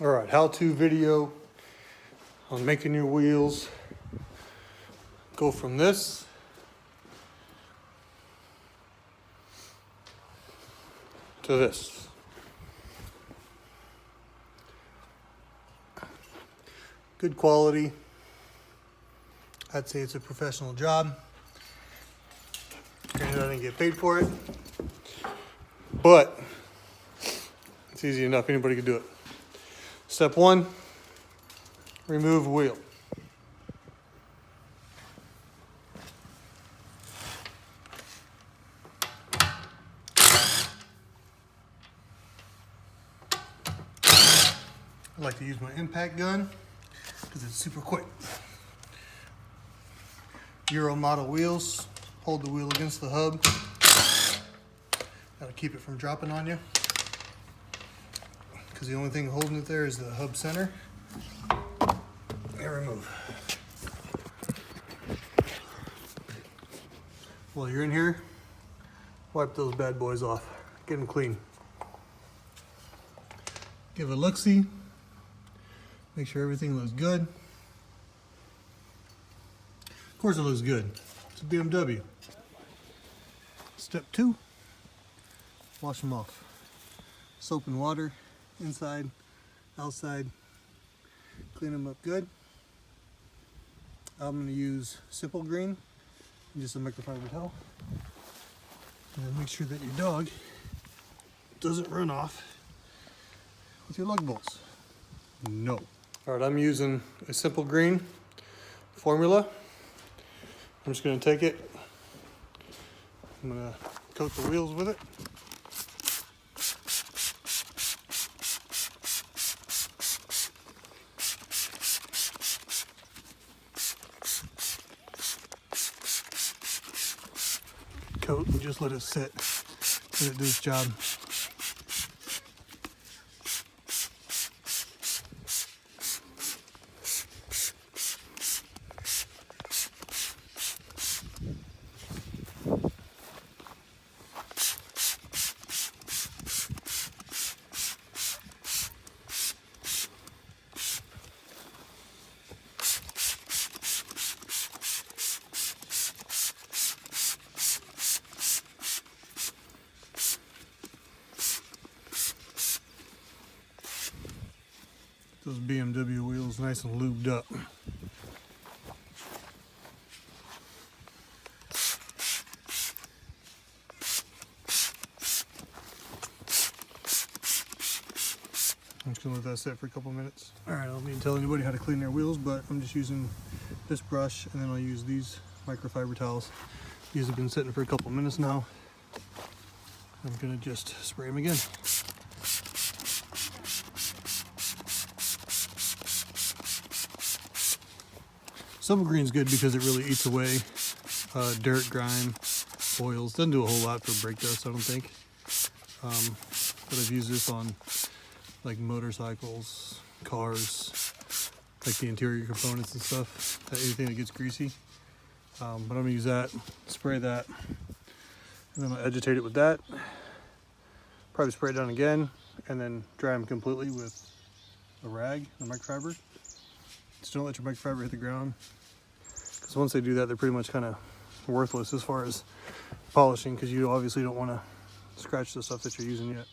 All right, how-to video on making your wheels go from this to this. Good quality. I'd say it's a professional job. Granted, I didn't get paid for it, but it's easy enough. Anybody can do it. Step one, remove wheel. I like to use my impact gun because it's super quick. Euro model wheels, hold the wheel against the hub. That'll keep it from dropping on you, because the only thing holding it there is the hub center. And remove. While you're in here, wipe those bad boys off. Get them clean. Give it a look-see. Make sure everything looks good. Of course it looks good. It's a BMW. Step two, wash them off. Soap and water, inside, outside. Clean them up good. I'm going to use Simple Green and just a microfiber towel. And then make sure that your dog doesn't run off with your lug bolts. No. All right, I'm using a Simple Green formula. I'm just going to take it. I'm going to coat the wheels with it. Coat and just let it sit. Let it do its job. Those BMW wheels nice and lubed up. I'm just gonna let that sit for a couple minutes. All right, I don't need to tell anybody how to clean their wheels, but I'm just using this brush, and then I'll use these microfiber towels. These have been sitting for a couple minutes now. I'm gonna just spray them again. Simple Green's good because it really eats away dirt, grime, oils. Doesn't do a whole lot for brake dust, I don't think. But I've used this on like motorcycles, cars, like the interior components and stuff, anything that gets greasy. But I'm gonna use that, spray that, and then I'll agitate it with that. Probably spray it down again, and then dry them completely with a rag, a microfiber. Just don't let your microfiber hit the ground, because once they do that, they're pretty much kind of worthless as far as polishing, because you obviously don't want to scratch the stuff that you're using yet.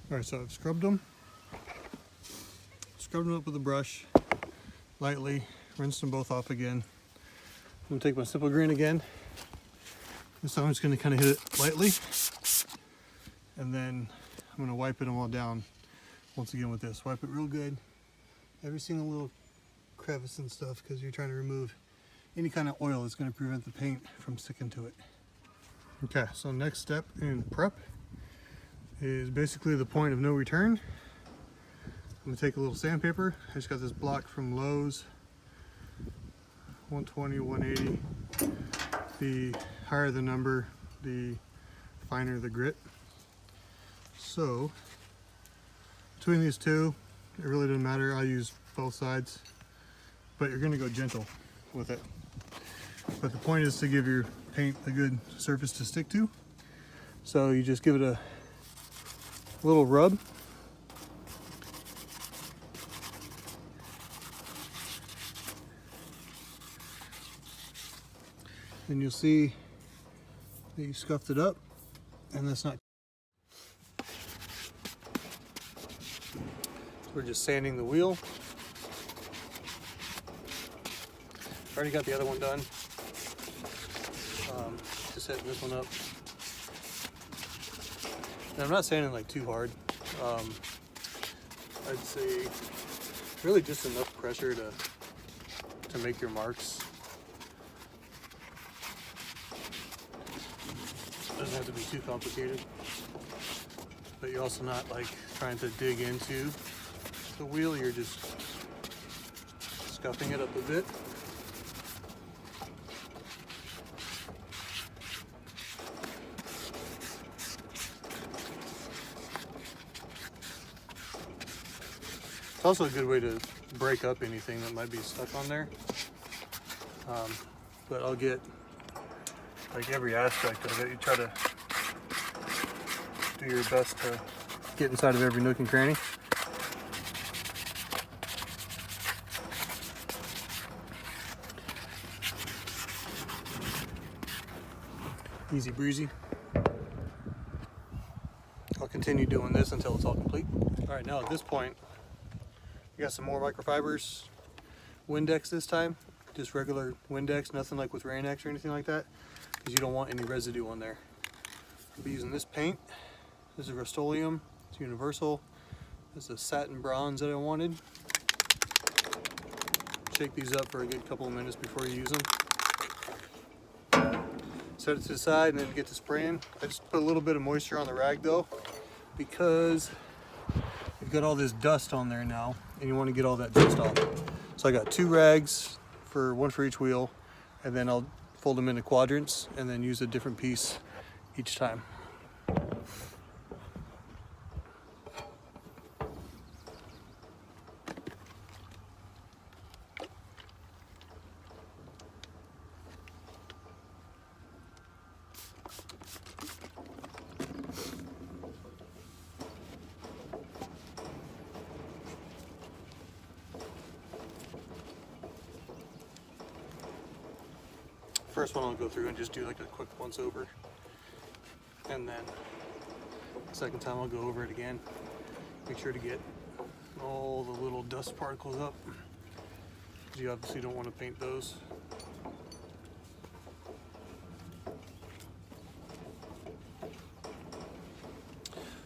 All right, so I've scrubbed them up with a brush, lightly, rinsed them both off again. I'm gonna take my Simple Green again. This time I'm just gonna kind of hit it lightly, and then I'm gonna wipe them all down once again with this. Wipe it real good, every single little crevice and stuff, because you're trying to remove any kind of oil that's gonna prevent the paint from sticking to it. Okay, so next step in prep is basically the point of no return. I'm gonna take a little sandpaper. I just got this block from Lowe's. 120, 180. The higher the number, the finer the grit. So between these two, it really doesn't matter. I use both sides, but you're going to go gentle with it. But the point is to give your paint a good surface to stick to. So you just give it a little rub. Then you'll see that you scuffed it up, and that's not. We're just sanding the wheel. Already got the other one done. Just setting this one up. And I'm not sanding like too hard. I'd say really just enough pressure to make your marks. Doesn't have to be too complicated, but you're also not like trying to dig into the wheel. You're just scuffing it up a bit. It's also a good way to break up anything that might be stuck on there. But I'll get like every aspect of it. You try to do your best to get inside of every nook and cranny. Easy breezy. I'll continue doing this until it's all complete. All right, now at this point, you got some more microfibers. Windex this time, just regular Windex, nothing like with Rain-X or anything like that, because you don't want any residue on there. I'll be using this paint. This is Rust-Oleum, it's universal. This is a satin bronze that I wanted. Shake these up for a good couple of minutes before you use them. Set it to the side and then get to spraying. I just put a little bit of moisture on the rag though, because you've got all this dust on there now and you want to get all that dust off. So I got 2 rags, one for each wheel, and then I'll fold them into quadrants and then use a different piece each time. First one I'll go through and just do like a quick once over, and then the second time I'll go over it again. Make sure to get all the little dust particles up, because you obviously don't want to paint those.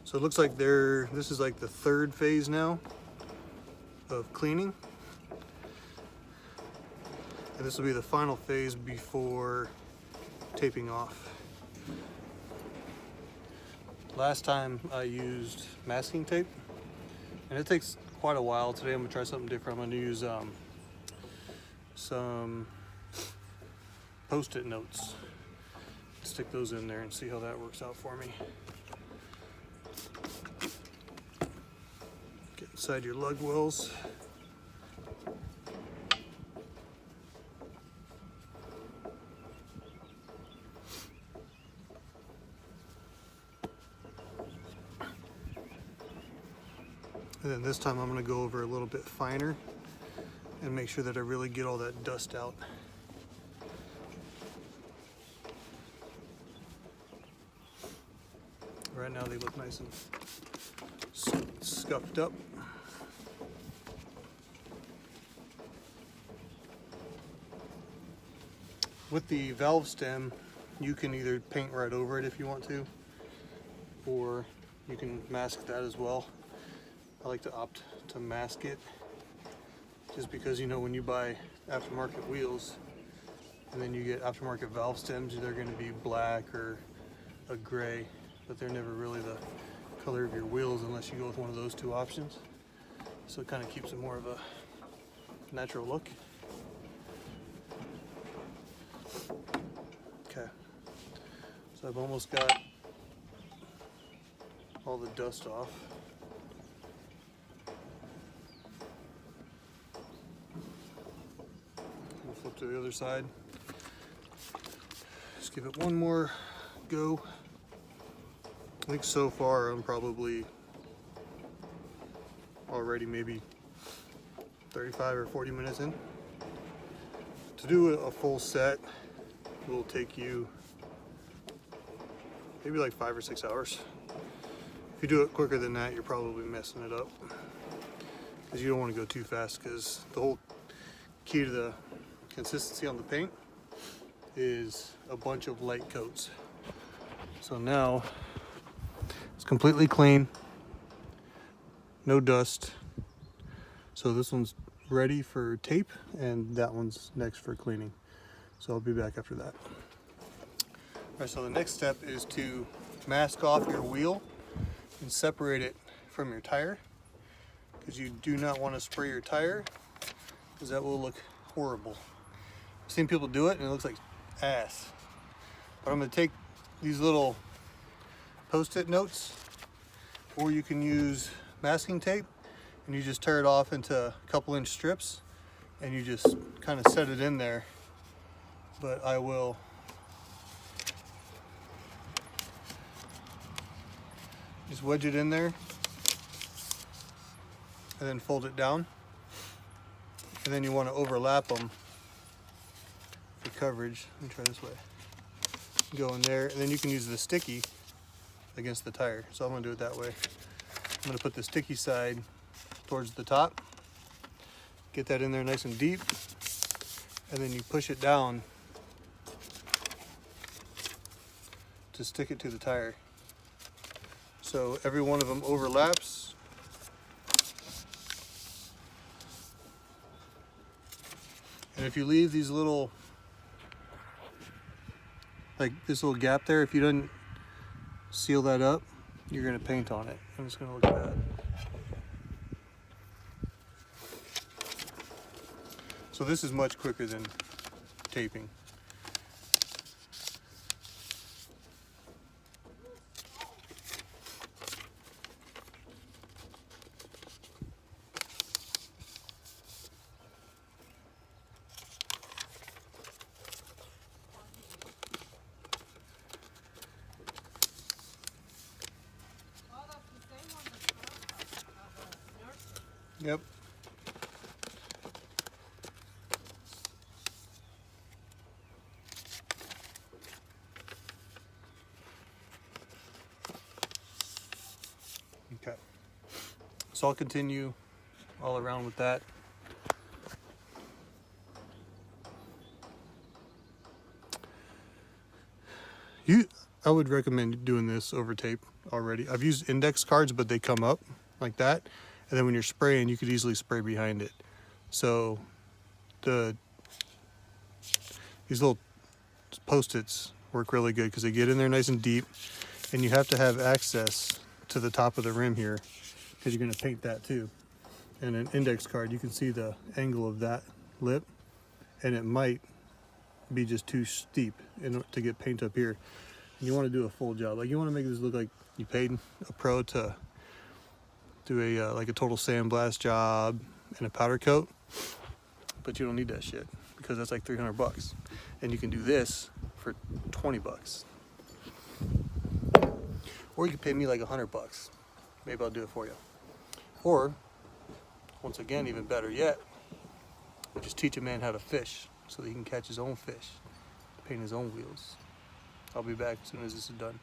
So it looks like this is like the 3rd phase now of cleaning. And this will be the final phase before taping off. Last time I used masking tape, and it takes quite a while. Today I'm gonna try something different. I'm gonna use some Post-it notes. Stick those in there and see how that works out for me. Get inside your lug wells. And then this time I'm going to go over a little bit finer and make sure that I really get all that dust out. Right now they look nice and scuffed up. With the valve stem, you can either paint right over it if you want to, or you can mask that as well. I like to opt to mask it, just because, you know, when you buy aftermarket wheels and then you get aftermarket valve stems, they're going to be black or a gray, but they're never really the color of your wheels unless you go with one of those 2 options. So it kind of keeps it more of a natural look. So I've almost got all the dust off. We'll flip to the other side. Just give it one more go. I think so far I'm probably already maybe 35 or 40 minutes in. To do a full set will take you maybe like 5 or 6 hours. If you do it quicker than that, you're probably messing it up, because you don't want to go too fast, because the whole key to the consistency on the paint is a bunch of light coats. So now it's completely clean, no dust. So this one's ready for tape and that one's next for cleaning. So I'll be back after that. All right, so the next step is to mask off your wheel and separate it from your tire, because you do not want to spray your tire, because that will look horrible. I've seen people do it and it looks like ass. But I'm going to take these little post-it notes, or you can use masking tape, and you just tear it off into a couple inch strips and you just kind of set it in there. But I will just wedge it in there and then fold it down, and then you want to overlap them for coverage. Let me try this way. Go in there, and then you can use the sticky against the tire. So I'm going to do it that way. I'm going to put the sticky side towards the top, get that in there nice and deep, and then you push it down to stick it to the tire. So every one of them overlaps. And if you leave these little, like this little gap there, if you don't seal that up, you're going to paint on it and it's going to look bad. So this is much quicker than taping. Yep. Okay. So I'll continue all around with that. I would recommend doing this over tape already. I've used index cards, but they come up like that. And then when you're spraying, you could easily spray behind it. So these little Post-its work really good because they get in there nice and deep, and you have to have access to the top of the rim here because you're going to paint that too. And an index card, you can see the angle of that lip, and it might be just too steep to get paint up here. And you want to do a full job. Like, you want to make this look like you paid a pro to do a like a total sandblast job and a powder coat, but you don't need that shit because that's like $300, and you can do this for $20. Or you can pay me like $100. Maybe I'll do it for you. Or, once again, even better yet, just teach a man how to fish so that he can catch his own fish, paint his own wheels. I'll be back as soon as this is done.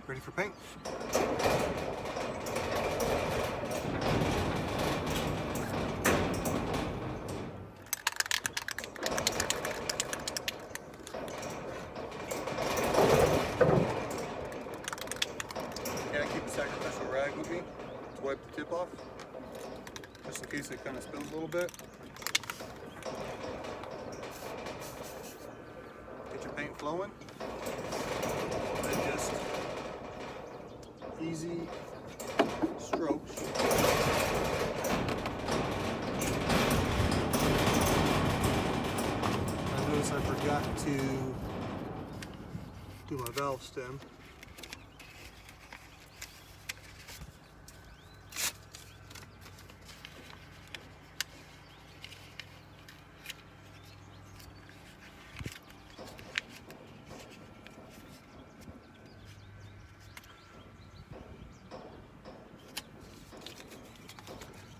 Ready for paint. Yeah, I keep a sacrificial rag with me to wipe the tip off, just in case it kind of spills a little bit. Get your paint flowing, and then just easy strokes. I noticed I forgot to do my valve stem.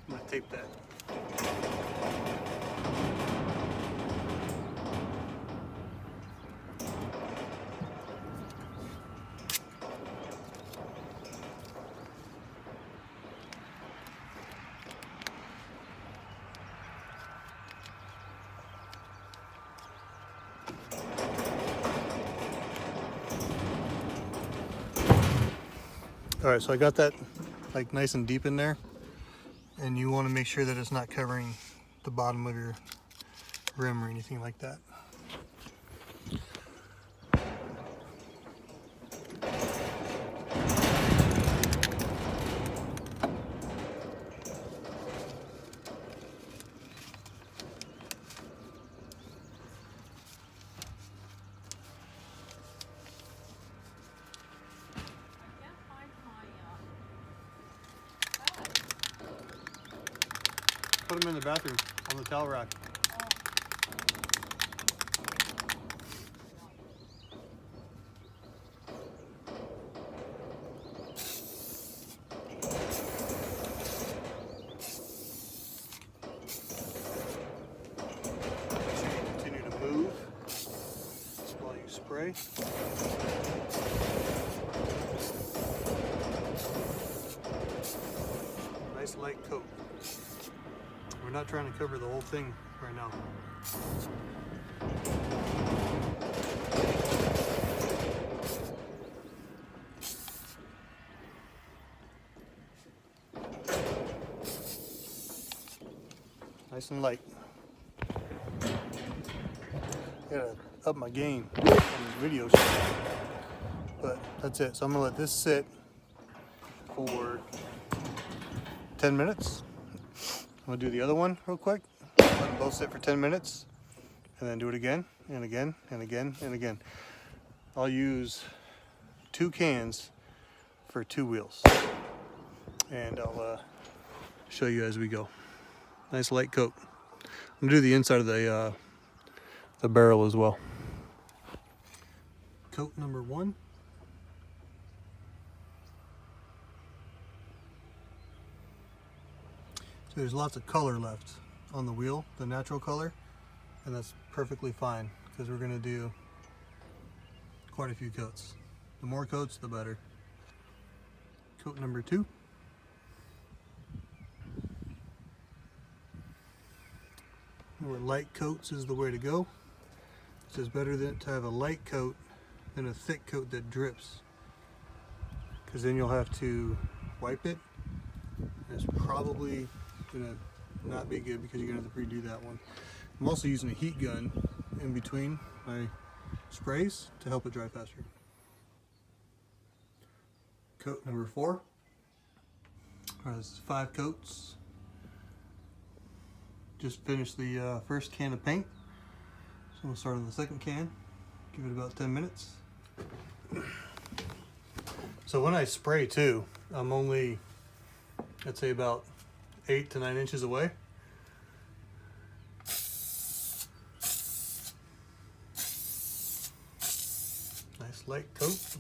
I'm going to tape that. All right, so I got that like nice and deep in there, and you want to make sure that it's not covering the bottom of your rim or anything like that. Put them in the bathroom on the towel rack. Make sure you continue to move while you spray. Nice light coat. We're not trying to cover the whole thing right now. Nice and light. Gotta up my game on these videos. But that's it. So I'm gonna let this sit for 10 minutes. I'm gonna do the other one real quick. Let them both sit for 10 minutes and then do it again and again and again and again. I'll use 2 cans for 2 wheels, and I'll show you as we go. Nice light coat. I'm gonna do the inside of the barrel as well. Coat number 1. So there's lots of color left on the wheel, the natural color, and that's perfectly fine because we're gonna do quite a few coats. The more coats, the better. Coat number 2. Where light coats is the way to go. It says better to have a light coat than a thick coat that drips, because then you'll have to wipe it. It's probably gonna not be good because you're gonna have to redo that one. I'm also using a heat gun in between my sprays to help it dry faster. Coat number 4. All right, this is 5 coats. Just finished the first can of paint, so I'm gonna start on the second can. Give it about 10 minutes. So when I spray too, I'm only, I'd say, about 8 to 9 inches away. Nice light coat.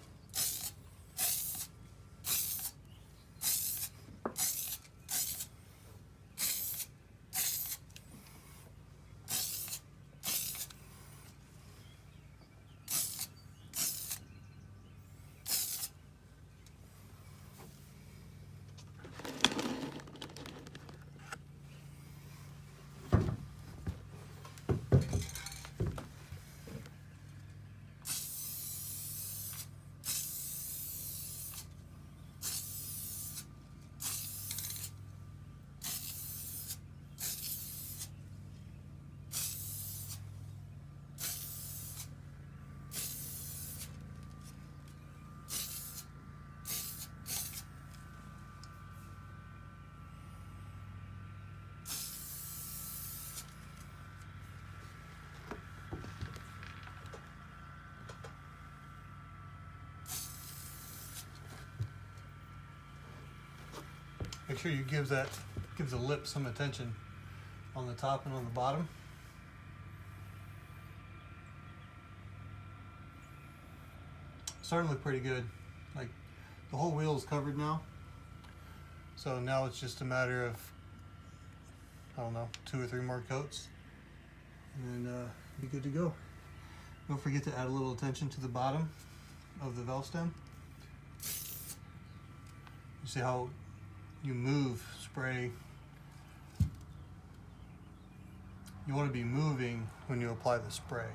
Make sure you gives the lip some attention on the top and on the bottom. Starting to look pretty good. Like the whole wheel is covered now. So now it's just a matter of, I don't know, 2 or 3 more coats, and then be good to go. Don't forget to add a little attention to the bottom of the valve stem. You see how you move spray. You want to be moving when you apply the spray.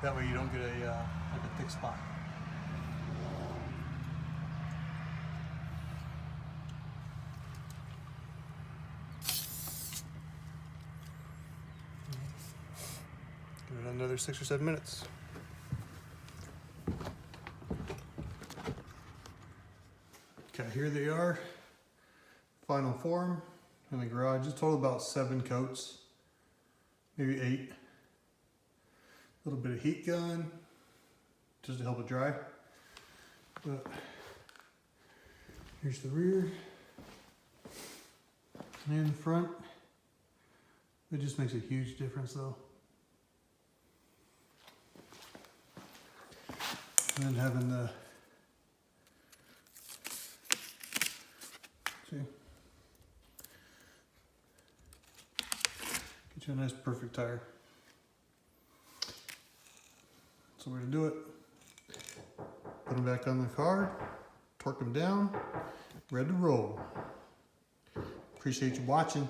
That way you don't get like a thick spot. Give it another 6 or 7 minutes. Okay, here they are. Final form in the garage. It's total about 7 coats, maybe 8. A little bit of heat gun just to help it dry. But here's the rear and the front. It just makes a huge difference though. And then having the, see, get you a nice perfect tire. That's the way to do it. Put them back on the car, torque them down, ready to roll. Appreciate you watching.